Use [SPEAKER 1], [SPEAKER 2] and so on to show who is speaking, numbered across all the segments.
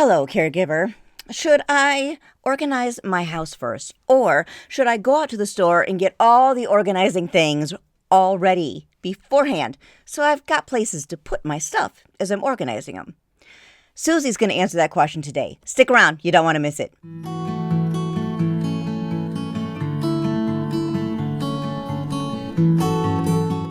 [SPEAKER 1] Hello, caregiver. Should I organize my house first, or should I go out to the store and get all the organizing things all ready beforehand so I've got places to put my stuff as I'm organizing them? Susie's going to answer that question today. Stick around, you don't want to miss it.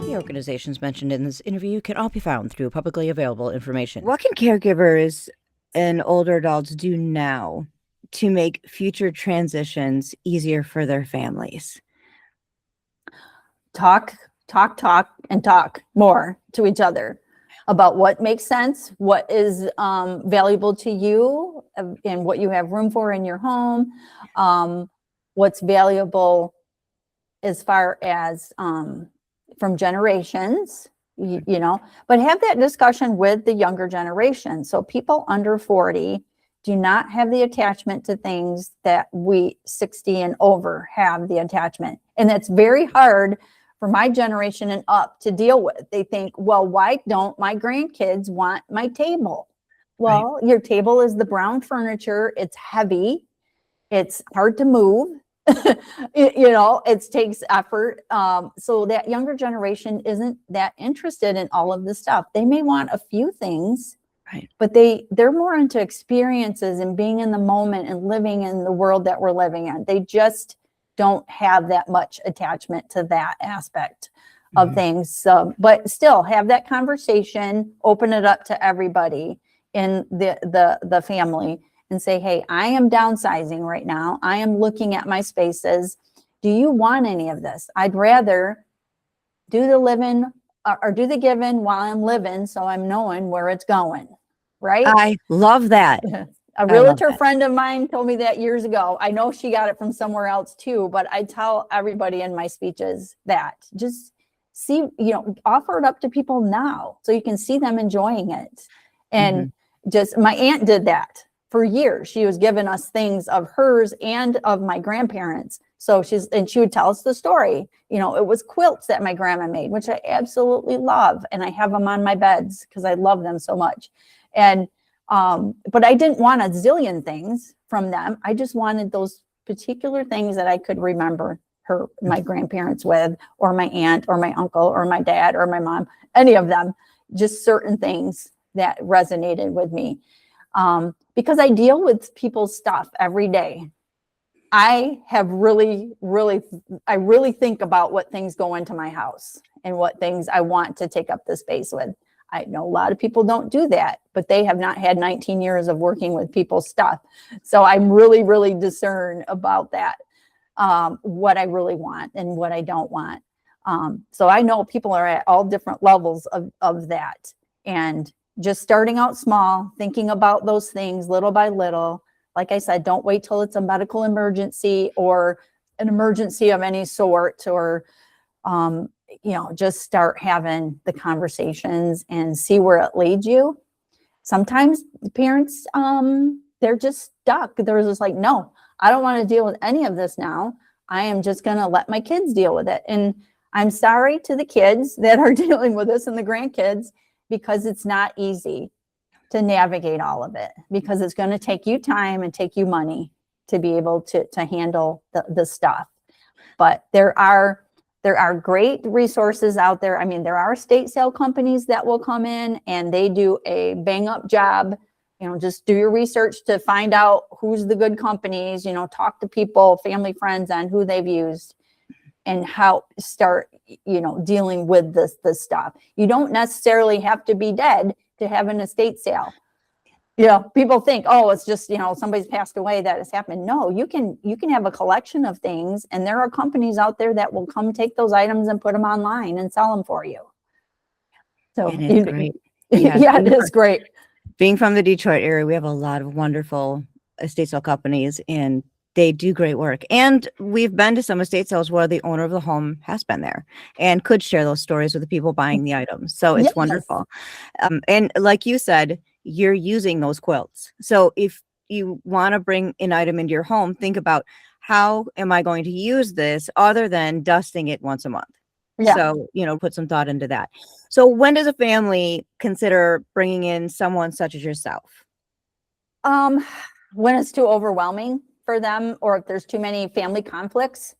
[SPEAKER 1] The organizations mentioned in this interview can all be found through publicly available information. What can caregivers and older adults do now to make future transitions easier for their families?
[SPEAKER 2] Talk more to each other about what makes sense, what is valuable to you, and what you have room for in your home, what's valuable as far as from generations, you know, but have that discussion with the younger generation. So people under 40 do not have the attachment to things that we 60 and over have the attachment. And that's very hard for my generation and up to deal with. They think, well, why don't my grandkids want my table? Well, right. Your table is the brown furniture. It's heavy. It's hard to move. It takes effort. So that younger generation isn't that interested in all of this stuff. They may want a few things, right, but they're more into experiences and being in the moment and living in the world that we're living in. They just don't have that much attachment to that aspect of things. So, but still have that conversation, open it up to everybody in the family and say, hey, I am downsizing right now. I am looking at my spaces. Do you want any of this? I'd rather do the living or do the giving while I'm living, so I'm knowing where it's going, right?
[SPEAKER 1] I love that.
[SPEAKER 2] A realtor friend of mine told me that years ago. I know she got it from somewhere else too, but I tell everybody in my speeches that just see, offer it up to people now so you can see them enjoying it. And just my aunt did that for years. She was giving us things of hers and of my grandparents. So she would tell us the story. It was quilts that my grandma made, which I absolutely love. And I have them on my beds because I love them so much. And but I didn't want a zillion things from them. I just wanted those particular things that I could remember my grandparents with, or my aunt, or my uncle, or my dad, or my mom, any of them, just certain things that resonated with me. Because I deal with people's stuff every day. I really think about what things go into my house and what things I want to take up the space with. I know a lot of people don't do that, but they have not had 19 years of working with people's stuff. So I'm really discerned about that, what I really want and what I don't want. So I know people are at all different levels of that. And just starting out small, thinking about those things little by little. Like I said, don't wait till it's a medical emergency or an emergency of any sort, or just start having the conversations and see where it leads you. Sometimes the parents, they're just stuck. They're just like, no, I don't want to deal with any of this now. I am just going to let my kids deal with it. And I'm sorry to the kids that are dealing with this and the grandkids, because it's not easy to navigate all of it, because it's going to take you time and take you money to be able to handle the stuff. But there are great resources out there. I mean, there are estate sale companies that will come in and they do a bang up job. Just do your research to find out who's the good companies, talk to people, family, friends on who they've used and how start, dealing with this stuff. You don't necessarily have to be dead to have an estate sale. People think, oh, it's just, somebody's passed away that has happened. No, you can have a collection of things, and there are companies out there that will come take those items and put them online and sell them for you. So
[SPEAKER 1] it is great.
[SPEAKER 2] Yeah, it is great.
[SPEAKER 1] Being from the Detroit area, we have a lot of wonderful estate sale companies, and they do great work. And we've been to some estate sales where the owner of the home has been there and could share those stories with the people buying the items. So it's wonderful. And like you said, you're using those quilts. So if you want to bring an item into your home, think about, how am I going to use this other than dusting it once a month? Yeah. So, put some thought into that. So when does a family consider bringing in someone such as yourself?
[SPEAKER 2] When it's too overwhelming for them, or if there's too many family conflicts,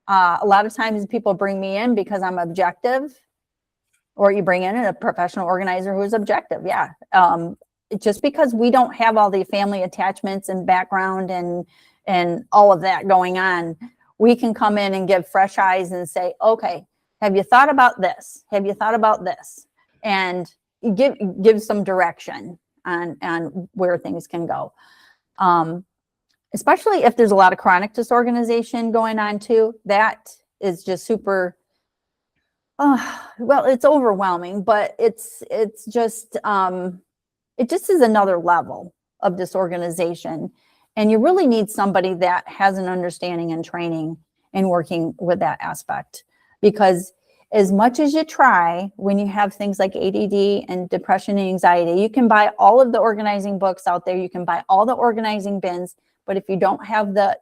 [SPEAKER 2] a lot of times people bring me in because I'm objective, or you bring in a professional organizer who is objective. Yeah. Just because we don't have all the family attachments and background and all of that going on, we can come in and give fresh eyes and say, okay, have you thought about this? Have you thought about this? And give some direction on where things can go. Especially if there's a lot of chronic disorganization going on too. That is just super, well, it's overwhelming, but it's just, it just is another level of disorganization. And you really need somebody that has an understanding and training in working with that aspect. Because as much as you try, when you have things like ADD and depression and anxiety, you can buy all of the organizing books out there. You can buy all the organizing bins. But if you don't have the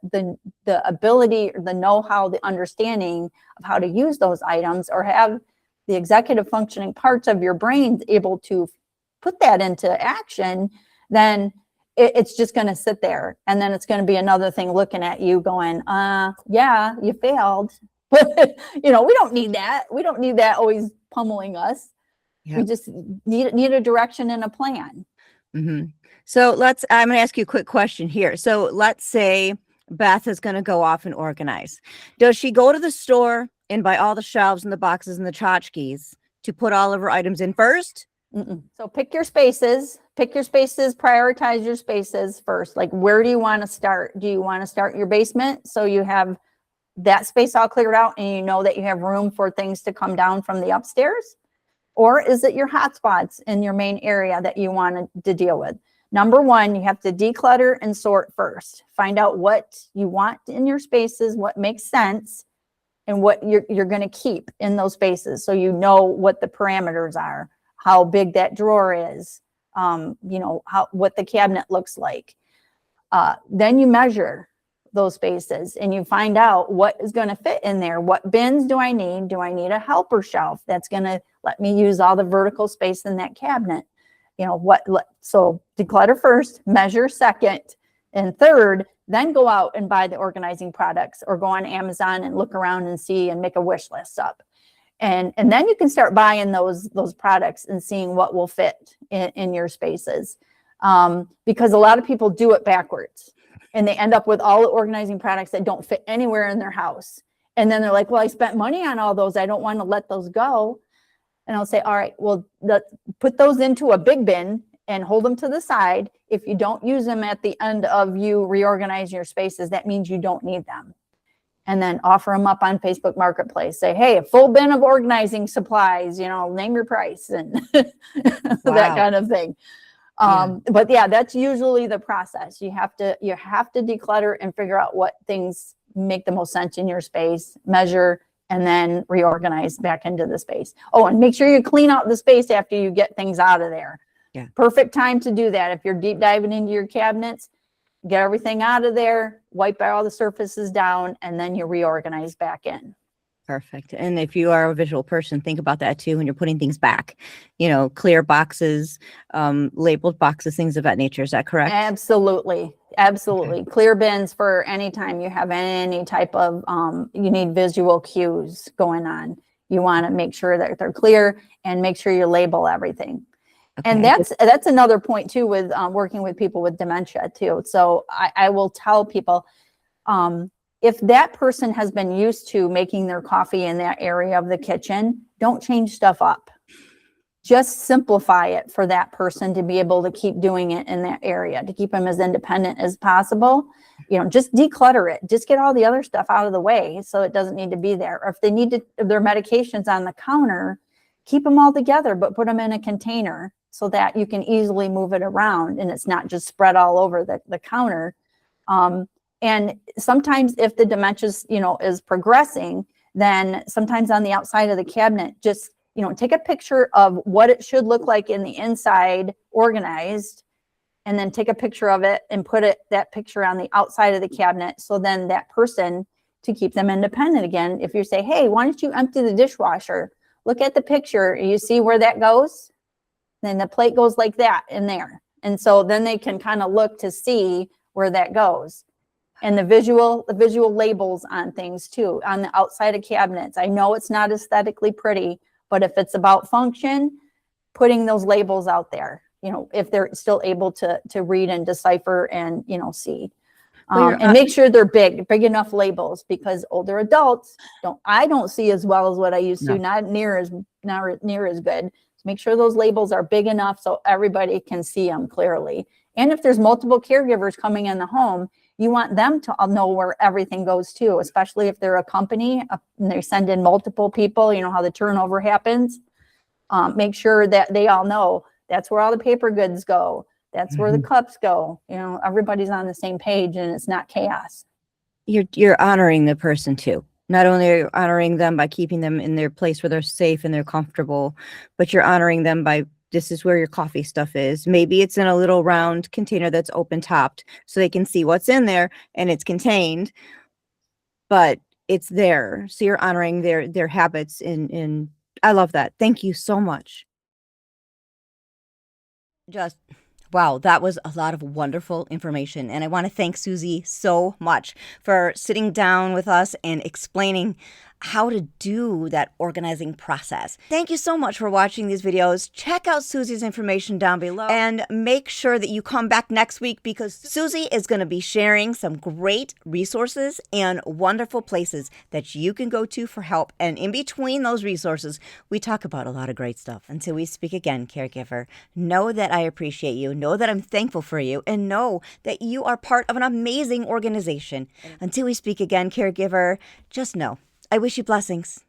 [SPEAKER 2] ability or the know-how, the understanding of how to use those items, or have the executive functioning parts of your brain able to put that into action, then it's just going to sit there. And then it's going to be another thing looking at you going, yeah, you failed. But, we don't need that. We don't need that always pummeling us. Yep. We just need a direction and a plan.
[SPEAKER 1] Mm-hmm. So I'm going to ask you a quick question here. So let's say Beth is going to go off and organize. Does she go to the store and buy all the shelves and the boxes and the tchotchkes to put all of her items in first?
[SPEAKER 2] Mm-mm. So pick your spaces, prioritize your spaces first. Like, where do you want to start? Do you want to start your basement so you have that space all cleared out and you know that you have room for things to come down from the upstairs? Or is it your hot spots in your main area that you want to deal with? Number one, you have to declutter and sort first. Find out what you want in your spaces, what makes sense, and what you're going to keep in those spaces, so you know what the parameters are, how big that drawer is, what the cabinet looks like. Then you measure those spaces and you find out what is going to fit in there. What bins do I need? Do I need a helper shelf that's going to let me use all the vertical space in that cabinet? So declutter first, measure second, and third, then go out and buy the organizing products, or go on Amazon and look around and see and make a wish list up. And then you can start buying those products and seeing what will fit in your spaces. Because a lot of people do it backwards, and they end up with all the organizing products that don't fit anywhere in their house. And then they're like, well, I spent money on all those. I don't want to let those go. And I'll say, all right, well, let's put those into a big bin and hold them to the side. If you don't use them at the end of you reorganize your spaces, that means you don't need them. And then offer them up on Facebook Marketplace. Say, hey, a full bin of organizing supplies, name your price and that kind of thing. But yeah, that's usually the process. You have to declutter and figure out what things make the most sense in your space, measure, and then reorganize back into the space. Oh, and make sure you clean out the space after you get things out of there. Yeah. Perfect time to do that. If you're deep diving into your cabinets, get everything out of there, wipe all the surfaces down, and then you reorganize back in.
[SPEAKER 1] Perfect. And if you are a visual person, think about that too when you're putting things back. Clear boxes, labeled boxes, things of that nature. Is that correct?
[SPEAKER 2] Absolutely. Okay. Clear bins for any time you have any type of, you need visual cues going on. You want to make sure that they're clear and make sure you label everything. Okay. And that's another point too with working with people with dementia too. So I will tell people, if that person has been used to making their coffee in that area of the kitchen, don't change stuff up. Just simplify it for that person to be able to keep doing it in that area, to keep them as independent as possible. Just declutter it. Just get all the other stuff out of the way so it doesn't need to be there. Or if they need their medications on the counter, keep them all together, but put them in a container so that you can easily move it around and it's not just spread all over the counter. And sometimes if the dementia, is progressing, then sometimes on the outside of the cabinet, just, take a picture of what it should look like in the inside organized, and then take a picture of it and put that picture on the outside of the cabinet. So then that person, to keep them independent again, if you say, hey, why don't you empty the dishwasher? Look at the picture. You see where that goes? Then the plate goes like that in there. And so then they can kind of look to see where that goes. And the visual labels on things too, on the outside of cabinets. I know it's not aesthetically pretty, but if it's about function, putting those labels out there, you know, if they're still able to read and decipher and, you know, see. And make sure they're big enough labels, because older adults I don't see as well as what I used to, not near as good. So make sure those labels are big enough so everybody can see them clearly. And if there's multiple caregivers coming in the home, you want them to know where everything goes to, especially if they're a company and they send in multiple people, you know how the turnover happens. Make sure that they all know that's where all the paper goods go. That's where the cups go. You know, everybody's on the same page and it's not chaos.
[SPEAKER 1] You're honoring the person too. Not only are you honoring them by keeping them in their place where they're safe and they're comfortable, but you're honoring them by, this is where your coffee stuff is. Maybe it's in a little round container that's open topped so they can see what's in there and it's contained, but it's there. So you're honoring their habits in I love that. Thank you so much. Just wow, that was a lot of wonderful information. And I want to thank Susie so much for sitting down with us and explaining how to do that organizing process. Thank you so much for watching these videos. Check out Susie's information down below and make sure that you come back next week, because Susie is going to be sharing some great resources and wonderful places that you can go to for help. And in between those resources, we talk about a lot of great stuff. Until we speak again, caregiver, know that I appreciate you, know that I'm thankful for you, and know that you are part of an amazing organization. Until we speak again, caregiver, just know I wish you blessings.